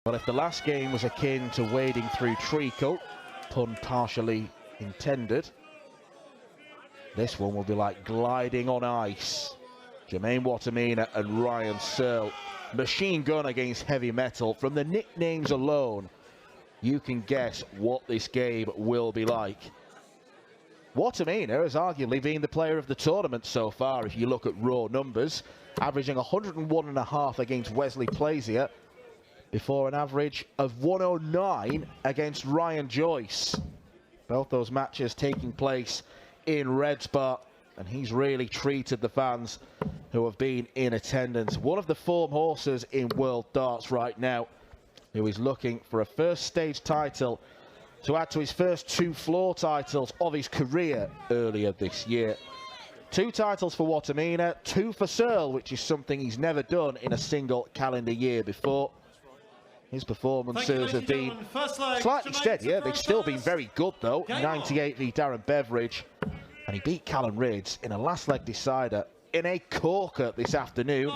Well, if the last game was akin to wading through treacle, pun partially intended, this one will be like gliding on ice. Jermaine Wattimena and Ryan Searle, machine gun against heavy metal. From the nicknames alone, you can guess what this game will be like. Wattimena has arguably been the player of the tournament so far if you look at raw numbers, averaging 101.5 against Wesley Plazier, before an average of 109 against Ryan Joyce. Both those matches taking place in Redsbar, and he's really treated the fans who have been in attendance. One of the form horses in World Darts right now, who is looking for a first stage title to add to his first 2 floor titles of his career earlier this year. 2 titles for Wattimena, 2 for Searle, which is something he's never done in a single calendar year before. His performances have been slightly steadier. They've still been very good, though. 98 v Darren Beveridge. And he beat Callum Ridds in a last leg decider in a corker this afternoon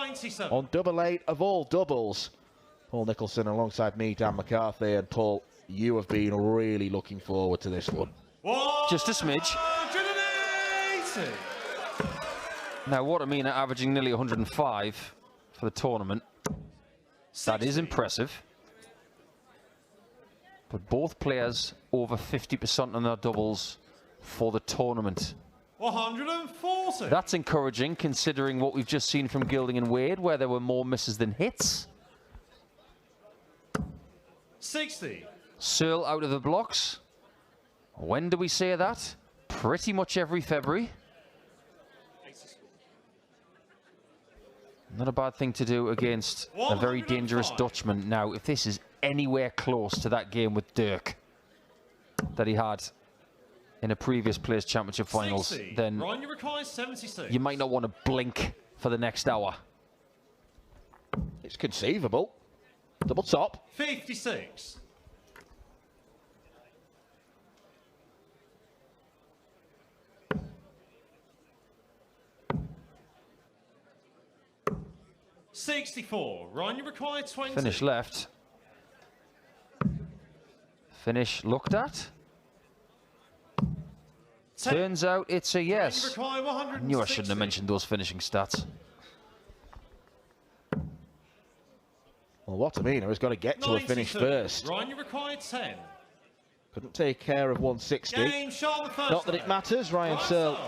on double 8 of all doubles. Paul Nicholson alongside me, Dan McCarthy. And Paul, you have been really looking forward to this one. Just a smidge. Now, Wattimena averaging nearly 105 for the tournament. That is impressive. But both players over 50% on their doubles for the tournament. 140. That's encouraging, considering what we've just seen from Gilding and Wade, where there were more misses than hits. 60. Searle out of the blocks. When do we say that? Pretty much every February. Not a bad thing to do against a very dangerous Dutchman. Now, if this is anywhere close to that game with Dirk that he had in a previous Players' Championship finals, 60. then you might not want to blink for the next hour. It's conceivable. Double top. 56. $64. Ryan, you require 20. Finish left. Finish looked at. Turns out it's a yes. I knew I shouldn't have mentioned those finishing stats. Well, Wattimena has got to get to a finish first. Ryan, you required 10. Couldn't take care of 160. Game shot the first Not that it matters. Ryan Searle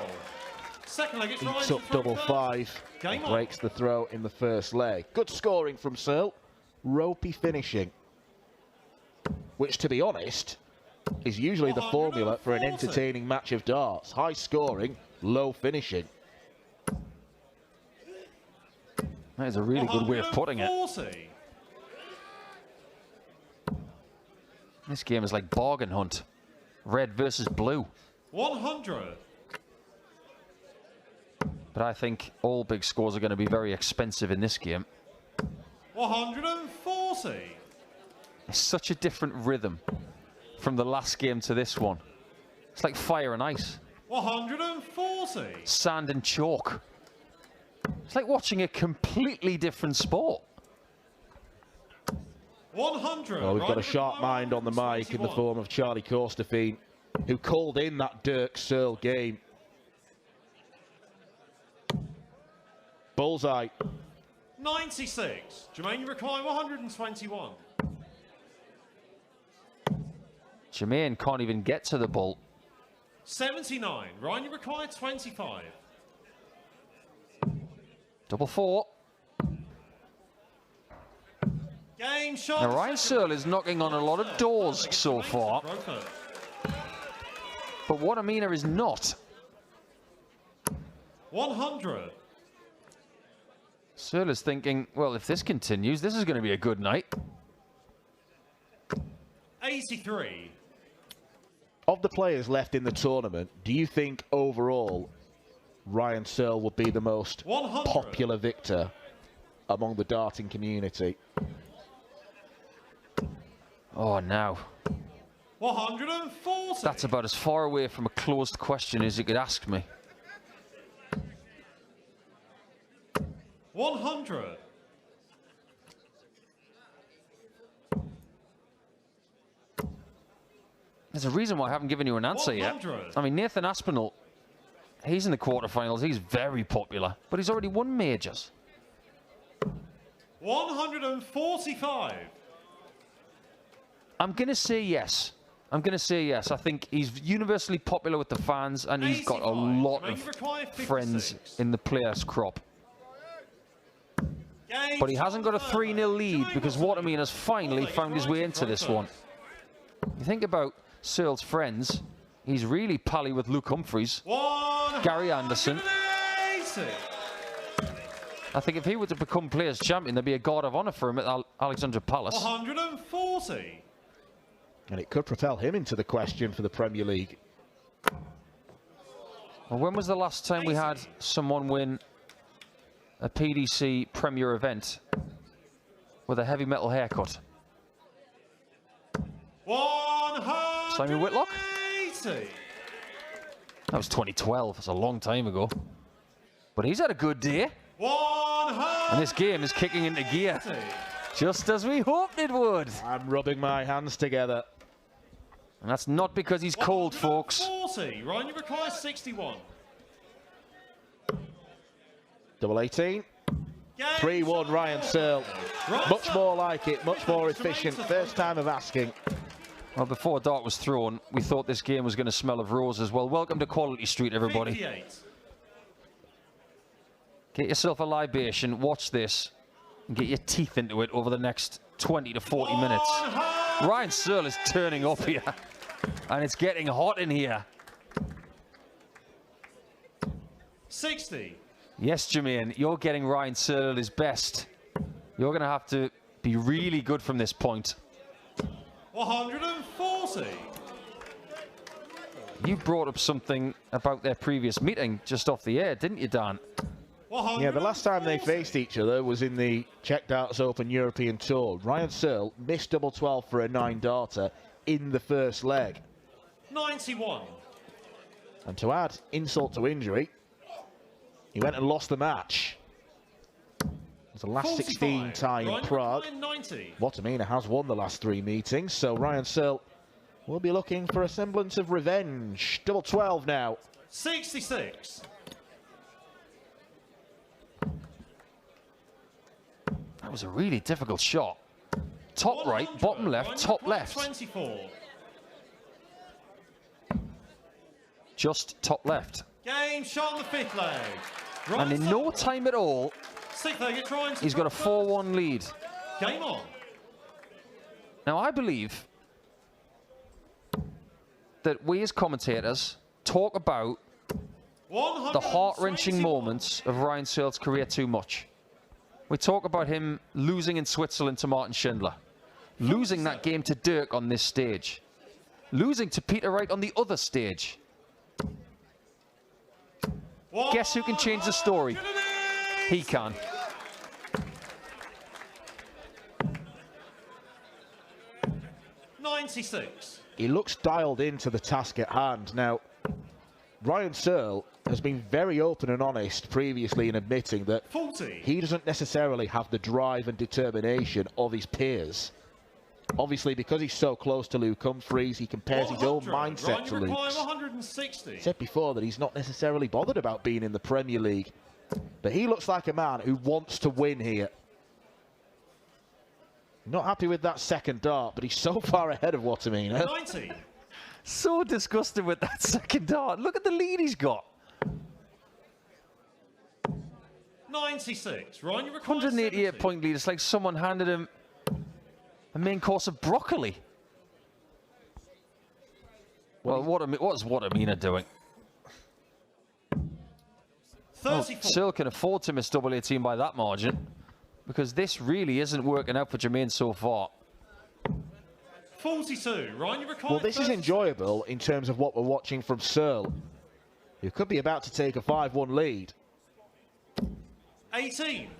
second leg, it's eats up double 5 and breaks the throw in the first leg. Good scoring from Searle. Ropey finishing, which, to be honest, is usually the formula for an entertaining match of darts. High scoring, low finishing. That is a really good way of putting it. This game is like bargain hunt. Red versus blue. 100. But I think all big scores are going to be very expensive in this game. 140. It's such a different rhythm from the last game to this one. It's like fire and ice. 140. Sand and chalk. It's like watching a completely different sport. 100. Well, we've got a sharp mind on the mic in the form of Charlie Corstefine, who called in that Dirk Searle game. Bullseye. 96. Jermaine, you require 121. Jermaine can't even get to the ball. 79. Ryan, you require 25. Double 4. Game shot. Now, Ryan Searle is knocking on a lot of doors so far, but Wattimena is not. 100. Searle is thinking, well, if this continues, this is going to be a good night. 83. Of the players left in the tournament, do you think overall Ryan Searle would be the most 100. popular victor among the darting community? Oh, now. 140. That's about as far away from a closed question as you could ask me. 100. There's a reason why I haven't given you an answer yet. 100. I mean, Nathan Aspinall, he's in the quarterfinals. He's very popular, but he's already won majors. 145. I'm going to say yes. I'm going to say yes. I think he's universally popular with the fans, and he's got a 85. lot Jermaine of require friends 56. in the players' crop. Game But he hasn't got a time. 3-0 lead Jermaine because Wattimena. Wattimena has finally found his way into this one. You think about Searle's friends, he's really pally with Luke Humphries, Gary Anderson. 180. I think if he were to become Players' Champion, there'd be a guard of honour for him at Alexandra Palace. 140. And it could propel him into the question for the Premier League. Well, when was the last time we had someone win a PDC Premier event with a heavy metal haircut? 180. Simon Whitlock? That was 2012. That's a long time ago. But he's had a good day. 180. And this game is kicking into gear, just as we hoped it would. I'm rubbing my hands together. And that's not because he's cold, folks. 40. Ryan, you require 61. Double 18. 3-1 Ryan Searle. Much more like it, much more efficient. First time of asking. Well, before a dart was thrown, we thought this game was going to smell of roses. Well, welcome to Quality Street, everybody. 58. Get yourself a libation, watch this, and get your teeth into it over the next 20 to 40 minutes. Ryan Searle is turning up here, and it's getting hot in here. 60. Yes, Jermaine, you're getting Ryan Searle at his best. You're going to have to be really good from this point. 140. You brought up something about their previous meeting just off the air, didn't you, Dan? Yeah, the last time they faced each other was in the Czech Darts Open European Tour. Ryan Searle missed double 12 for a 9-darter in the first leg. 91. And to add insult to injury, he went and lost the match. It was the last 16 tie in Prague. 90. Wattimena has won the last 3 meetings, so Ryan Searle will be looking for a semblance of revenge. Double 12 now. 66. That was a really difficult shot. Top right, bottom left, top left. 24. Just top left. Game shot on the 5th leg. And in no time at all, 6th leg, it's Ryan. he's got a 4-1 lead. Game on. Now, I believe that we as commentators talk about the heart-wrenching moments of Ryan Searle's career too much. We talk about him losing in Switzerland to Martin Schindler, losing that game to Dirk on this stage, losing to Peter Wright on the other stage. Guess who can change the story? He can. $96. He looks dialed into the task at hand. Now, Ryan Searle has been very open and honest previously in admitting that 40. he doesn't necessarily have the drive and determination of his peers. Obviously, because he's so close to Luke Humphries, he compares his own 100. mindset Ryan, to you require Luke's. 160. He said before that he's not necessarily bothered about being in the Premier League, but he looks like a man who wants to win here. Not happy with that second dart, but he's so far ahead of Wattimena. 90. So disgusted with that second dart. Look at the lead he's got. 96. Ryan, you require 188 70. point lead. It's like someone handed him a main course of broccoli. Well, what is Wattimena doing? Well, 34. Searle can afford to miss double 18 by that margin, because this really isn't working out for Jermaine so far. 42. Ryan, you require Well, this is 36. enjoyable in terms of what we're watching from Searle, who could be about to take a 5-1 lead. 18.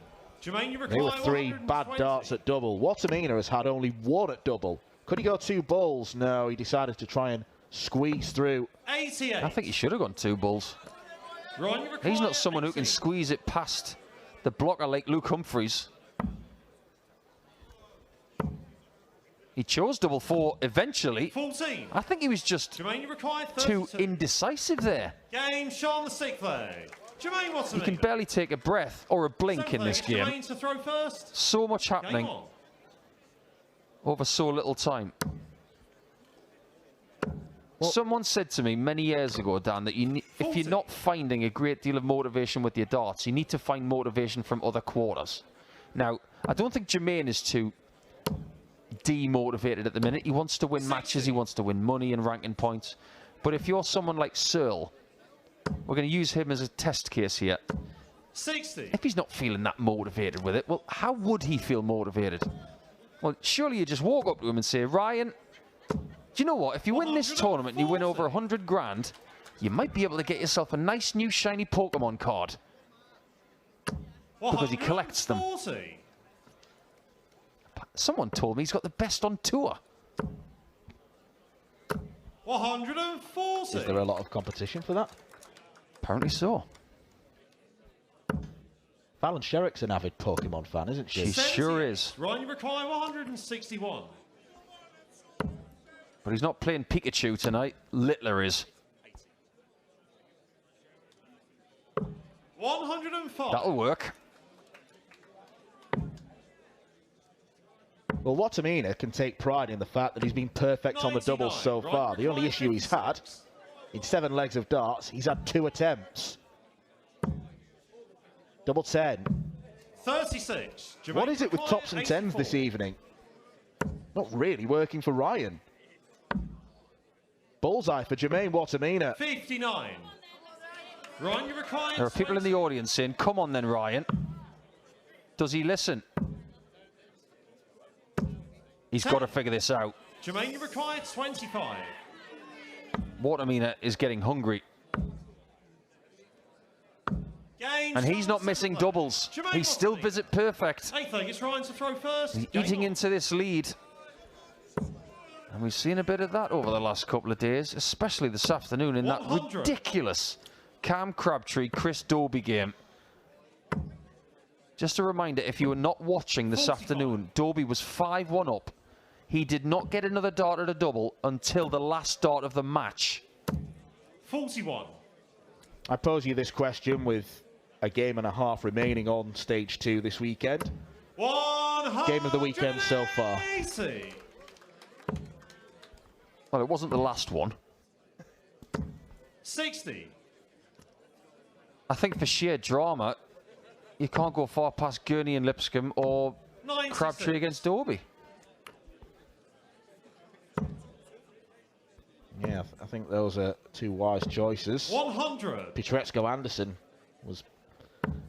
Jermaine, you They require were 3 bad 120. darts at double. Wattimena has had only 1 at double. Could he go 2 balls? No, he decided to try and squeeze through. 88. I think he should have gone 2 balls. Ryan, you require He's not someone who can 18. squeeze it past the blocker like Luke Humphries. He chose double 4 eventually. 14. I think he was just Jermaine, you require too 32. indecisive there. Game shot on the 6th leg. Jermaine Wattimena. He can barely take a breath or a blink in this game. Jermaine to throw first. So much Game happening on. over so little time. Well, someone said to me many years ago, Dan, that if you're not finding a great deal of motivation with your darts, you need to find motivation from other quarters. Now, I don't think Jermaine is too demotivated at the minute. He wants to win matches, he wants to win money and ranking points. But if you're someone like Searle, we're going to use him as a test case here. 60. If he's not feeling that motivated with it, well, how would he feel motivated? Well, surely you just walk up to him and say, Ryan, do you know what? If you win this tournament and you win over 100 grand, you might be able to get yourself a nice new shiny Pokemon card. Because he collects them. 140. Someone told me he's got the best on tour. 140. is there a lot of competition for that? Apparently so. Fallon Sherrick's an avid Pokemon fan, isn't she? She sure is. Ryan, you require 161. But he's not playing Pikachu tonight. Littler is. 105. That'll work. Well, Wattimena can take pride in the fact that he's been perfect on the doubles so 99. far. Ryan, The only require issue he's had, 56. in 7 legs of darts, he's had 2 attempts. Double 10. 36. Jermaine, What is it with require tops and 10s this 84. evening? Not really working for Ryan. Bullseye for Jermaine Wattimena. 59. Ryan, you require There are people in the audience saying, come on then, Ryan. Does he listen? He's got to figure this out. Jermaine, you require 25. Wattimena is getting hungry. Game And he's shot not on the missing 6th leg. doubles. Jermaine He's still Wattimena. visit perfect. 8th leg, it's Ryan to throw first. He's Game eating on. into this lead. And we've seen a bit of that over the last couple of days, especially this afternoon in that 100. ridiculous Cam Crabtree, Chris Dobie game. Just a reminder, if you were not watching this 45. afternoon, Dobie was 5-1 up. He did not get another dart at a double until the last dart of the match. 41. I pose you this question with a game and a half remaining on stage 2 this weekend. 180. Game of the weekend so far. Well, it wasn't the last one. 60. I think for sheer drama, you can't go far past Gurney and Lipscomb or 96. Crabtree against Dobie. Yeah, I think those are 2 wise choices. 100. Pietreczko-Anderson was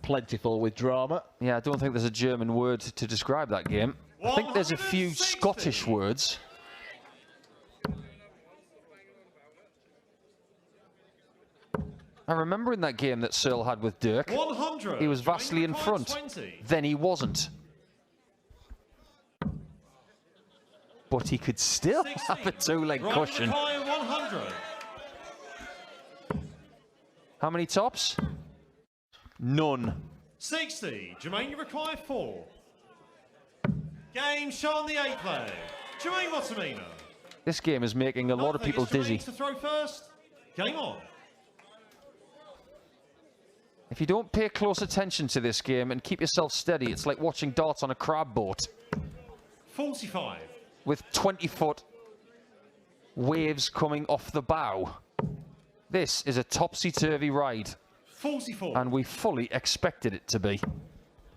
plentiful with drama. Yeah, I don't think there's a German word to describe that game. I think there's a few 160. Scottish words. I remember in that game that Searle had with Dirk, 100. he was vastly in Jermaine front. 20. Then he wasn't. But he could still 16. have a 2-leg Ryan cushion. require 100. How many tops? None. 60. Jermaine, you require 4. Game shot on the 8th leg. Jermaine Wattimena. This game is making a lot of people dizzy. To throw first. Game on. If you don't pay close attention to this game and keep yourself steady, it's like watching darts on a crab boat 45. with 20-foot waves coming off the bow. This is a topsy-turvy ride, 44. and we fully expected it to be.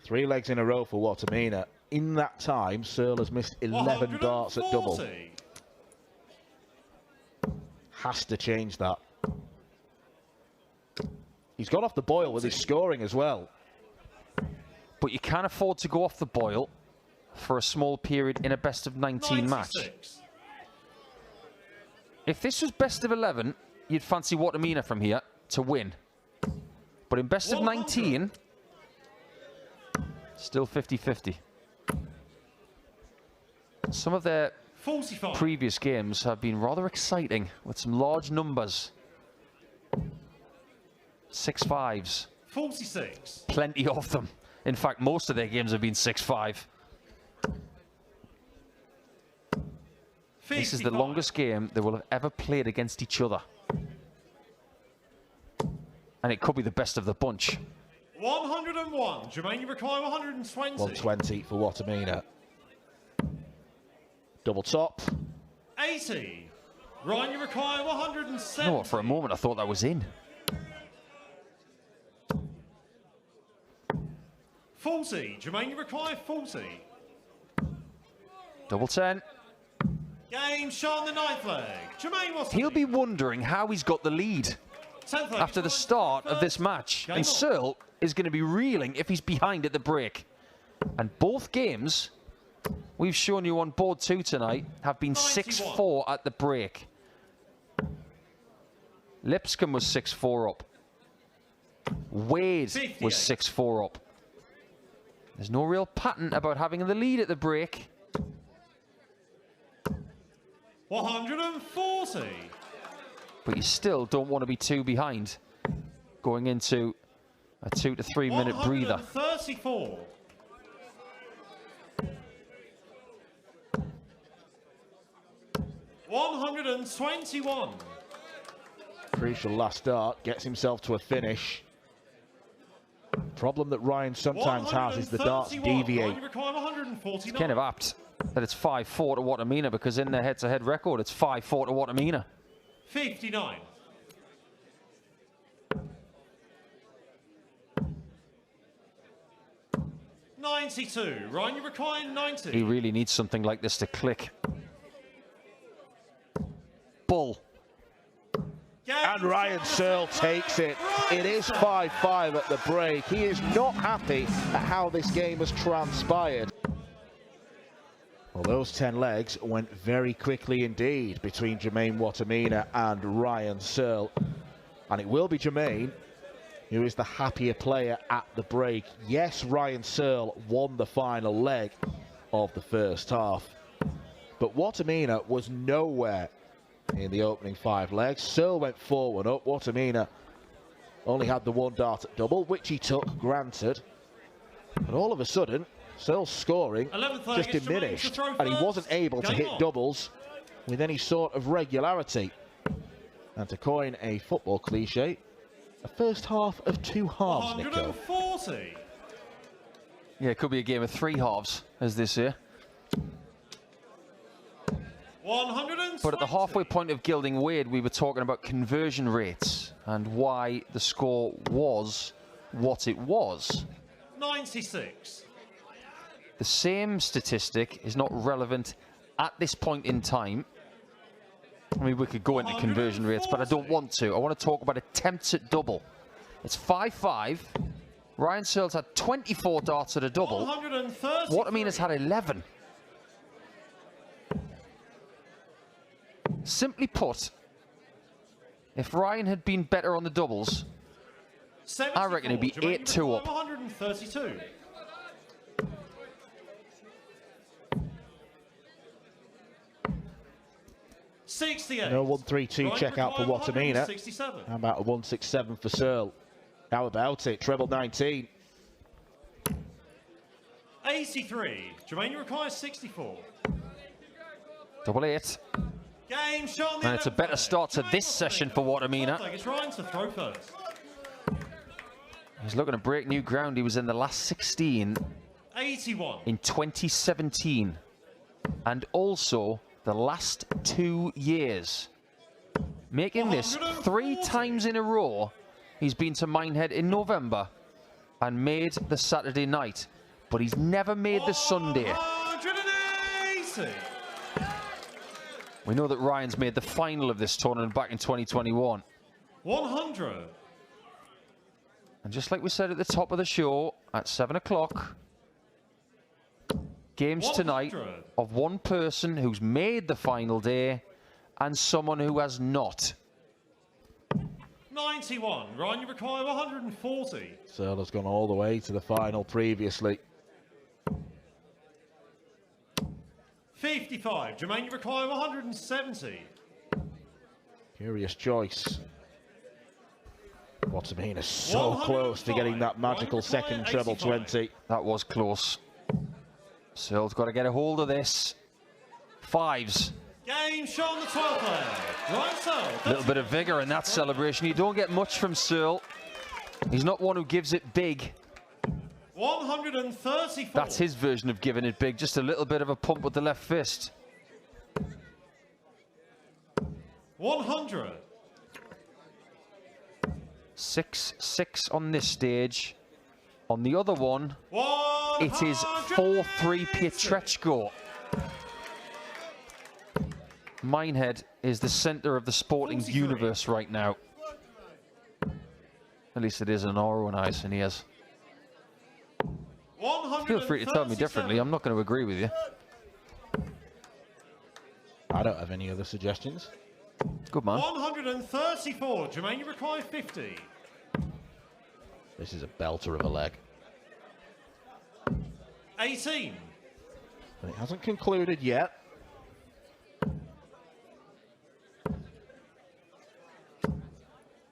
3 legs in a row for Wattimena. In that time, Searle has missed 11 darts at double. 140. Has to change that. He's got off the boil with his scoring as well. But you can't afford to go off the boil for a small period in a best of 19 match. 96. If this was best of 11, you'd fancy Wattimena from here to win. But in best of 19, still 50-50. Some of their 45. previous games have been rather exciting with some large numbers. 6-5s. 46. Plenty of them. In fact, most of their games have been 6-5. This is the longest game they will have ever played against each other. And it could be the best of the bunch. 101. Jermaine, you require 120. 120 for Wattimena. Double top. 80. Ryan, you require 170. You know what, for a moment I thought that was in. 40. Jermaine, you require 40. Double 10. Game shot on the ninth leg. Jermaine Watson. He'll be wondering how he's got the lead after the start of this match. And Searle is going to be reeling if he's behind at the break. And both games we've shown you on board 2 tonight have been 6-4 at the break. Lipscomb was 6-4 up. Wade was 6-4 up. There's no real pattern about having the lead at the break. 140. But you still don't want to be too behind going into a 2 to 3 minute breather. 134. 121. Crucial last start, gets himself to a finish. Problem that Ryan sometimes has is the darts deviate. It's kind of apt that it's 5-4 to Wattimena, because in their head-to-head record it's 5-4 to Wattimena. 59. 92. Ryan, you require 90. He really needs something like this to click. Bull. And Ryan Searle takes it. It is 5-5 at the break. He is not happy at how this game has transpired. Well, those 10 legs went very quickly indeed between Jermaine Wattimena and Ryan Searle. And it will be Jermaine who is the happier player at the break. Yes, Ryan Searle won the final leg of the first half, but Wattimena was nowhere in the opening 5 legs. Searle went 4-1 up. Wattimena only had the 1 dart at double, which he took, granted. But all of a sudden, Searle's scoring just diminished, and he wasn't able to hit doubles with any sort of regularity. And to coin a football cliche, a first half of 2 halves, Nico. 140. Yeah, it could be a game of 3 halves, as this year. 120. But at the halfway point of Gilding Wade, we were talking about conversion rates and why the score was what it was. 96. The same statistic is not relevant at this point in time. I mean, we could go into conversion rates, but I don't want to. I want to talk about attempts at double. It's 5-5. Ryan Searle's had 24 darts at a double. Wattimena's had 11. Simply put, if Ryan had been better on the doubles, I reckon he'd be 8-2 up. 132. No 132 check out for Wattimena. How about a 167 for Searle? How about it? Treble 19. 83. Jermaine requires 64. Double 8. Game shot. And it's a better start to this session for Wattimena. It's Ryan to throw first. He's looking to break new ground. He was in the last 16 81. in 2017. And also the last 2 years. Making this 3 times in a row. He's been to Minehead in November and made the Saturday night. But he's never made the Sunday. 180. We know that Ryan's made the final of this tournament back in 2021. 100. And just like we said at the top of the show, at 7 o'clock, games tonight of one person who's made the final day and someone who has not. 91. Ryan, you require 140. Searle has gone all the way to the final previously. 55. Jermaine, you require 170. Curious choice. Wattimena so close to getting that magical second treble 20. That was close. Searle's got to get a hold of this. 5s. Game shot on the 12th leg. Ryan Searle. A little bit of vigour in that celebration. You don't get much from Searle. He's not one who gives it big. 134. That's his version of giving it big. Just a little bit of a pump with the left fist. 100. 6-6 on this stage. On the other one, it is 4-3 Pietreczko. Minehead is the centre of the sporting 43. universe right now. At least it is in our own eyes, and he is. Feel free to tell me differently. I'm not going to agree with you. I don't have any other suggestions. Good man. 134. Jermaine, you require 50. This is a belter of a leg. 18. But it hasn't concluded yet.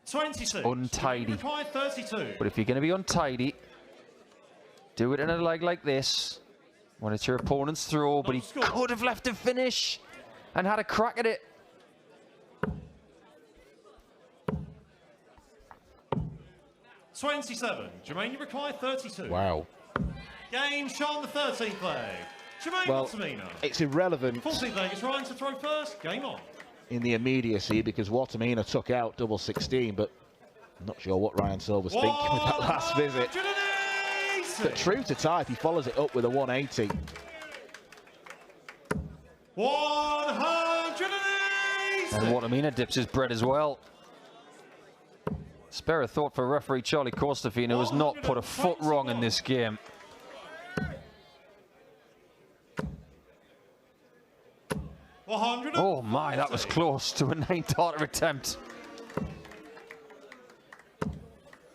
$26. Untidy. Required 32. But if you're going to be untidy, do it in a leg like this, when it's your opponent's throw, but he could have left it finish and had a crack at it. $27. Jermaine, you require 32. Wow. Game shot on the 13th leg. Jermaine Wattimena. It's irrelevant 14th leg. It's Ryan to throw first. Game on. in the immediacy because Wattimena took out double 16, but I'm not sure what Ryan Searle was thinking with that last visit. But true to type, he follows it up with a 180. 180! And Wattimena dips his bread as well. Spare a thought for referee Charlie Costafino, who has not put a foot wrong in this game. Oh my, that was close to a 9-darter attempt.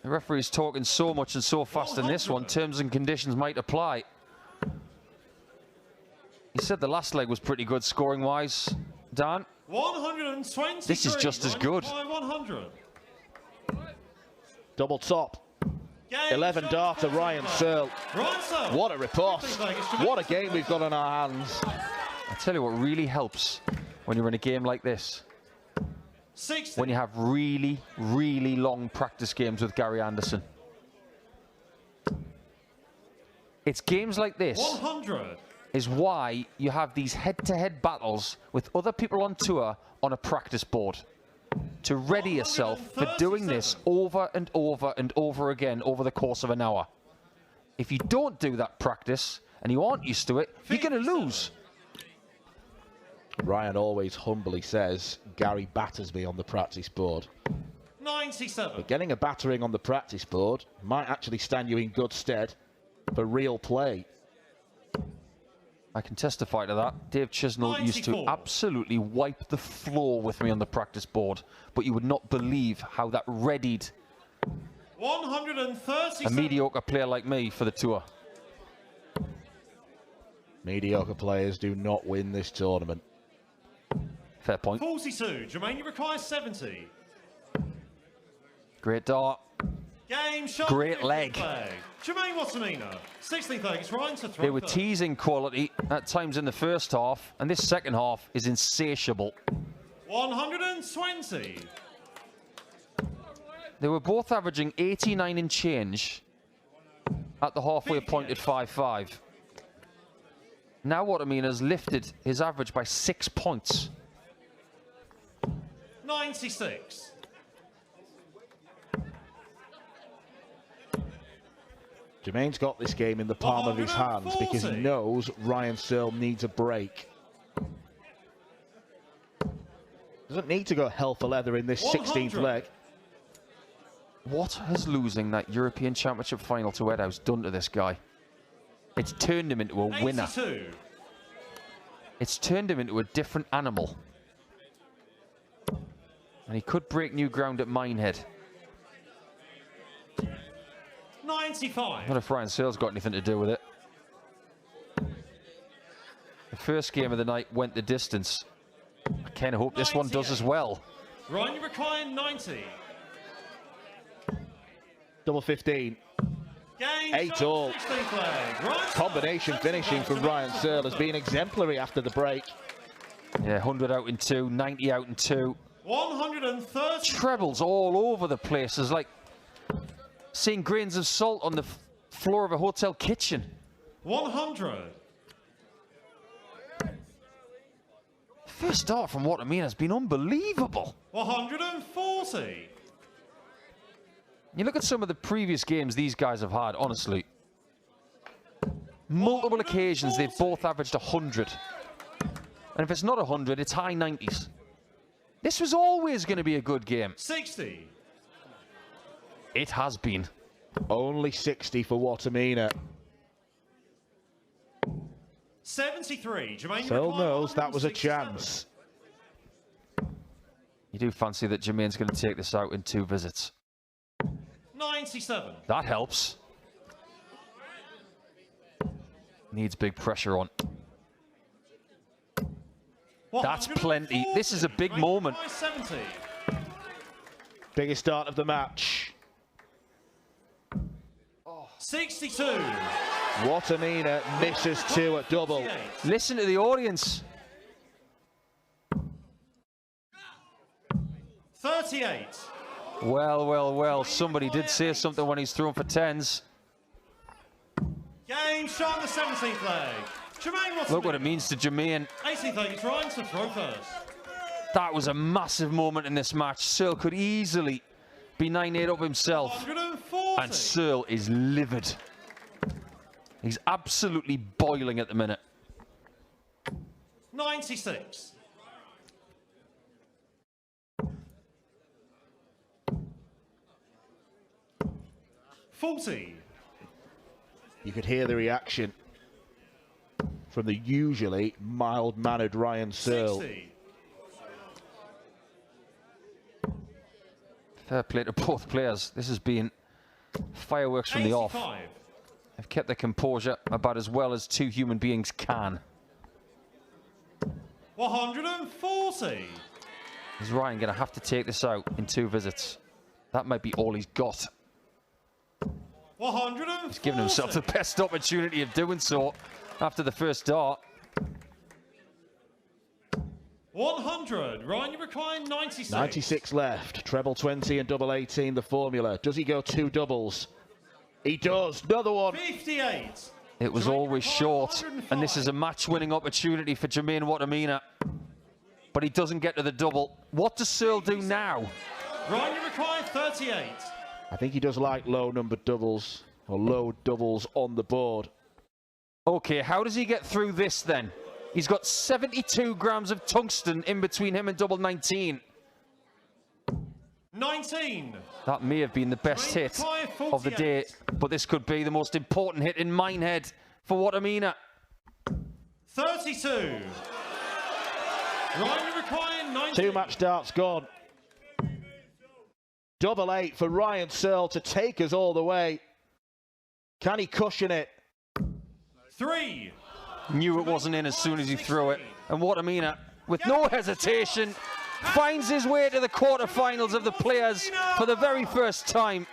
The referee's talking so much and so fast in this one, terms and conditions might apply. He said the last leg was pretty good scoring-wise, Dan. 120. This is just as good. 100. Double top. 11-darter Ryan Searle. What a report. What a game we've got on our hands. I tell you what really helps when you're in a game like this. 60. When you have really, really long practice games with Gary Anderson. It's games like this 100. is why you have these head-to-head battles with other people on tour on a practice board. To ready yourself for doing this over and over and over again over the course of an hour. If you don't do that practice and you aren't used to it, you're going to lose. Ryan always humbly says, Gary batters me on the practice board. 97. But getting a battering on the practice board might actually stand you in good stead for real play. I can testify to that. Dave Chisnell used to 94. absolutely wipe the floor with me on the practice board, but you would not believe how that readied 137. a mediocre player like me for the tour. Mediocre players do not win this tournament. Fair point. 42. Jermaine, you require 70. Great dart. Game shot. Great leg. Jermaine Wattimena. 16th leg. It's Ryan to throw. They were teasing quality at times in the first half, and this second half is insatiable. 120. They were both averaging 89 and change at the halfway point at 5-5. Now Wattimena's lifted his average by 6 points. 96. Jermaine's got this game in the palm of his hands because he knows Ryan Searle needs a break. Doesn't need to go hell for leather in this 16th leg. What has losing that European Championship final to Edhouse done to this guy? It's turned him into a winner. 82. It's turned him into a different animal. And he could break new ground at Minehead. 95. Not if Ryan Searle's got anything to do with it. The first game of the night went the distance. I kind of hope this one does as well. Ryan, you require 90. Double 15. 8-all. Combination finishing from Ryan Searle has been exemplary after the break. Yeah, 100 out in 2, 90 out in 2. 130. Trebles all over the place. It's like seeing grains of salt on the floor of a hotel kitchen. 100. First start from Wattimena has been unbelievable. 140. You look at some of the previous games these guys have had, honestly. Multiple occasions, they've both averaged 100. And if it's not 100, it's high 90s. This was always going to be a good game. 60. It has been. Only 60 for Wattimena. 73. Jermaine Searle knows that was a chance. You do fancy that Jermaine's going to take this out in 2 visits. 97. That helps. Needs big pressure on. That's plenty. This is a big moment. 70. Biggest start of the match. 62. Wattimena misses 2 at double. 68. Listen to the audience. 38. Well, well, well. Somebody did say something when he's thrown for 10s. Game shot on the 17th leg. Jermaine Wattimena. Look what it means to Jermaine. 18th leg, it's Ryan to throw first. That was a massive moment in this match. Searle could easily be 9-8 up himself. 140. And Searle is livid. He's absolutely boiling at the minute. 96. $40. You could hear the reaction from the usually mild-mannered Ryan Searle. 60. Fair play to both players. This has been fireworks from the off. 85. They've kept their composure about as well as 2 human beings can. 140. Is Ryan going to have to take this out in 2 visits? That might be all he's got. 140. He's given himself the best opportunity of doing so after the first dart. 100. Ryan, you require 96. 96 left. Treble 20 and double 18, the formula. Does he go 2 doubles? He does. Another one. 58. It was Jermaine always requires short, 105. and this is a match-winning opportunity for Jermaine Wattimena. But he doesn't get to the double. What does Searle do now? Ryan, you require 38. I think he does like low-numbered doubles, or low doubles on the board. Okay, how does he get through this then? He's got 72 grams of tungsten in between him and double 19. 19. That may have been the best hit of the day, but this could be the most important hit in Minehead for Wattimena. 32. Ryan, you require 19. 2 match darts gone. Double 8 for Ryan Searle to take us all the way. Can he cushion it? 3. Knew it wasn't in as soon as he threw it. And Wattimena, with no hesitation, finds his way to the quarterfinals of the Players for the very first time.